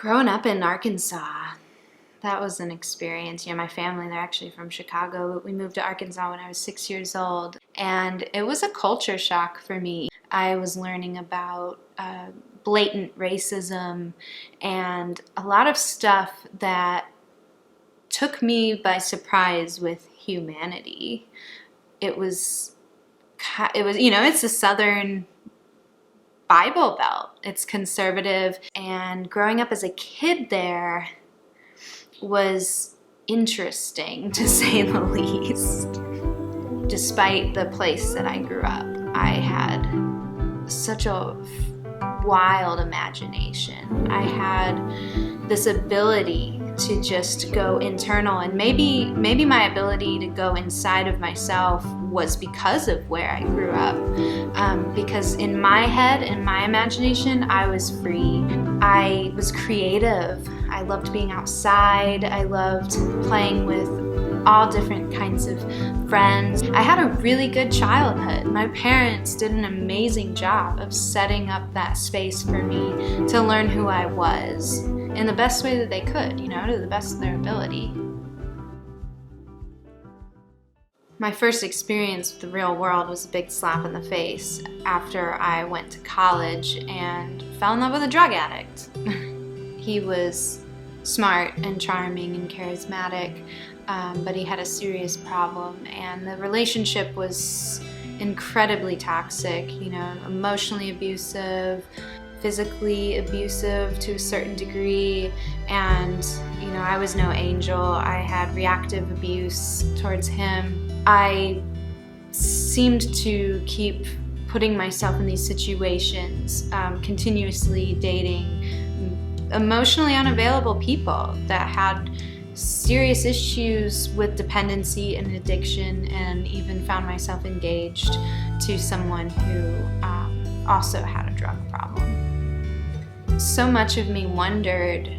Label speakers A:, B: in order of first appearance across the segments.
A: Growing up in Arkansas, that was an experience. My family, they're actually from Chicago, but we moved to Arkansas when I was 6 years old, and it was a culture shock for me. I was learning about blatant racism and a lot of stuff that took me by surprise with humanity. It was, it's a Southern Bible Belt. It's conservative, and growing up as a kid there was interesting, to say the least. Despite the place that I grew up, I had such a wild imagination. I had this ability to just go internal, and maybe my ability to go inside of myself was because of where I grew up. Because in my head, in my imagination, I was free. I was creative. I loved being outside. I loved playing with all different kinds of friends. I had a really good childhood. My parents did an amazing job of setting up that space for me to learn who I was in the best way that they could, to the best of their ability. My first experience with the real world was a big slap in the face after I went to college and fell in love with a drug addict. He was smart and charming and charismatic, but he had a serious problem, and the relationship was incredibly toxic, emotionally abusive, physically abusive to a certain degree, and I was no angel. I had reactive abuse towards him. I seemed to keep putting myself in these situations, continuously dating emotionally unavailable people that had serious issues with dependency and addiction, and even found myself engaged to someone who also had a drug problem. So much of me wondered,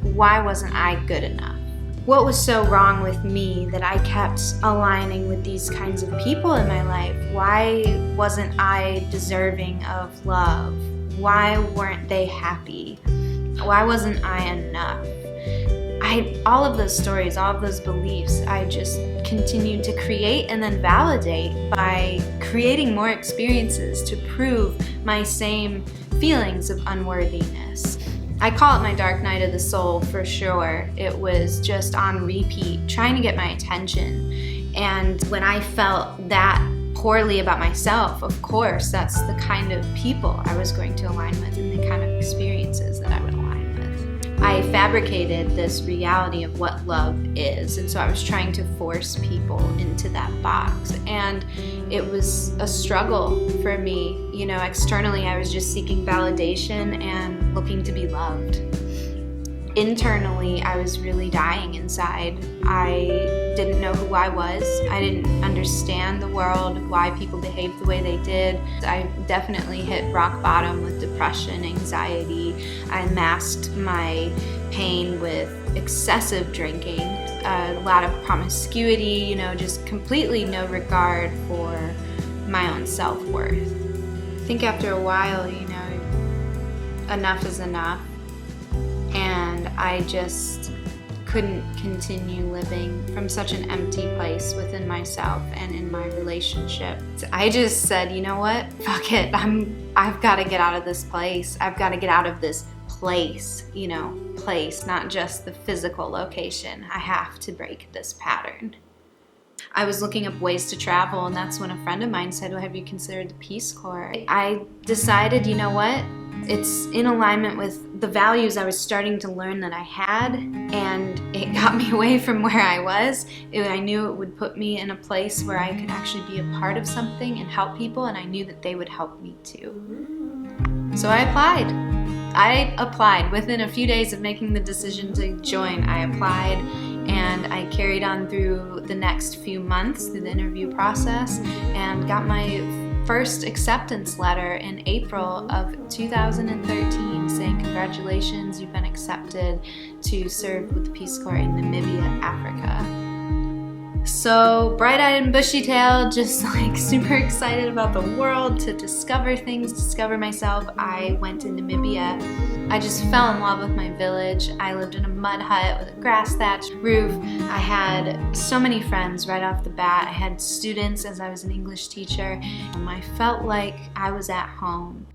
A: why wasn't I good enough? What was so wrong with me that I kept aligning with these kinds of people in my life? Why wasn't I deserving of love? Why weren't they happy? Why wasn't I enough? All of those stories, all of those beliefs, I just continued to create and then validate by creating more experiences to prove my same feelings of unworthiness. I call it my dark night of the soul for sure. It was just on repeat, trying to get my attention. And when I felt that poorly about myself, of course, that's the kind of people I was going to align with and the kind of experiences that I would align with. I fabricated this reality of what love is, and so I was trying to force people into that box. And it was a struggle for me. Externally, I was just seeking validation and looking to be loved. Internally, I was really dying inside. I didn't know who I was. I didn't understand the world, why people behaved the way they did. I definitely hit rock bottom with depression, anxiety. I masked my pain with excessive drinking, a lot of promiscuity, just completely no regard for my own self-worth. I think after a while, enough is enough. And I just couldn't continue living from such an empty place within myself and in my relationship. I just said, you know what? Fuck it. I've got to get out of this place. I've got to get out of this place, place, not just the physical location. I have to break this pattern. I was looking up ways to travel, and that's when a friend of mine said, well, have you considered the Peace Corps? I decided, you know what? It's in alignment with the values I was starting to learn that I had, and it got me away from where I was. I knew it would put me in a place where I could actually be a part of something and help people, and I knew that they would help me too. So I applied. Within a few days of making the decision to join, I applied, and I carried on through the next few months through the interview process and got my first acceptance letter in April of 2013 saying, congratulations, you've been accepted to serve with the Peace Corps in Namibia, Africa. So bright-eyed and bushy-tailed, just like super excited about the world, to discover things, discover myself, I went to Namibia. I just fell in love with my village. I lived in a mud hut with a grass thatched roof. I had so many friends right off the bat. I had students as I was an English teacher. I felt like I was at home.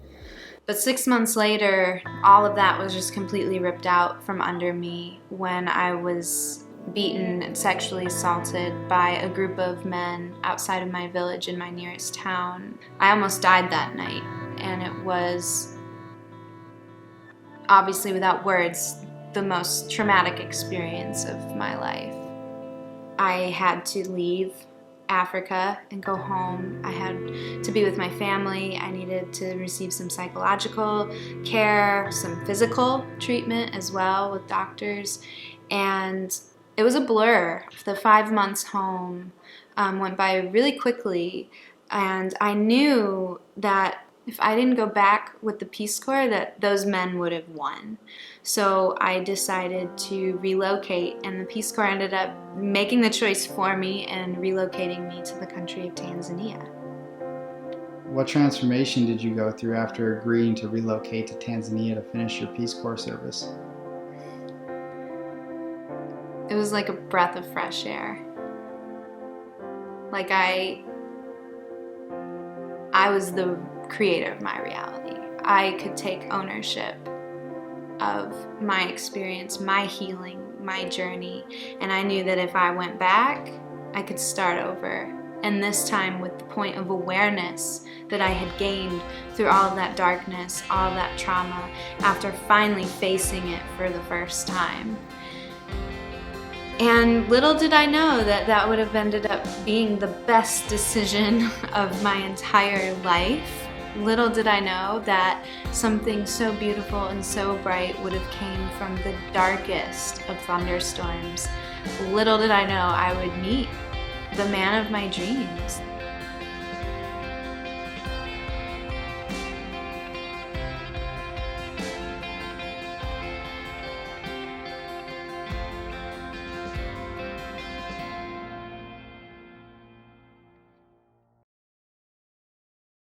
A: But 6 months later, all of that was just completely ripped out from under me when I was beaten and sexually assaulted by a group of men outside of my village in my nearest town. I almost died that night, and it was, obviously without words, the most traumatic experience of my life. I had to leave Africa and go home. I had to be with my family. I needed to receive some psychological care, some physical treatment as well with doctors, and it was a blur. The 5 months home went by really quickly, and I knew that if I didn't go back with the Peace Corps, that those men would have won. So I decided to relocate, and the Peace Corps ended up making the choice for me and relocating me to the country of Tanzania.
B: What transformation did you go through after agreeing to relocate to Tanzania to finish your Peace Corps service?
A: It was like a breath of fresh air. Like I was the creator of my reality. I could take ownership of my experience, my healing, my journey, and I knew that if I went back, I could start over. And this time with the point of awareness that I had gained through all of that darkness, all of that trauma, after finally facing it for the first time. And little did I know that that would have ended up being the best decision of my entire life. Little did I know that something so beautiful and so bright would have came from the darkest of thunderstorms. Little did I know I would meet the man of my dreams.